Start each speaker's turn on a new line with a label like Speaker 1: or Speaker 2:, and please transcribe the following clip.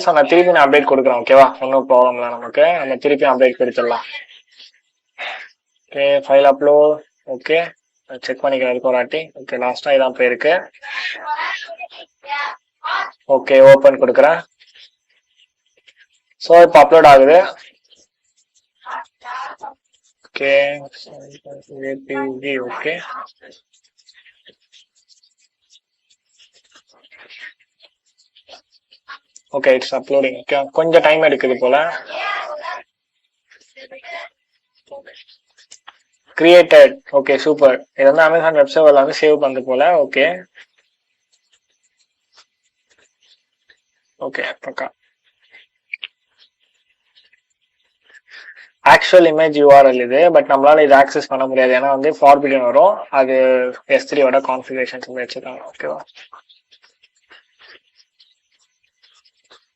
Speaker 1: So நான் திருப்பி நான் அப்டேட் கொடுக்குறேன். ஓகேவா, ஒன்றும் ப்ராப்ளம் இல்லை. நமக்கு நம்ம திருப்பி அப்டேட் கொடுத்துடலாம். Okay, file upload. Okay, check பண்ணிக்கிறதுக்கு ஒரு வாட்டி. ஓகே, லாஸ்டா இதான் போயிருக்கு. ஓகே, ஓப்பன் கொடுக்குறேன். ஸோ இப்போ அப்லோட் ஆகுது. Okay, okay, okay, it's uploading. கொஞ்சம் டைம் எடுக்குது போல. கிரியேட்டட். Okay, super. இது வந்து அமேசான் வெப் சர்வர்ல வந்து சேவ் பண்ணது போல. ஓகே, ஓகே, பக்கா. ஆக்சுவல் இமேஜ் யூஆர்எல் இது, பட் நம்மளால இது ஆக்சஸ் பண்ண முடியாது. ஏன்னா வந்து ஃபார்பிடன் வரும். அது S3யோட கான்ஃபிகரேஷன்ஸ் வச்சுருக்காங்க. ஓகேவா,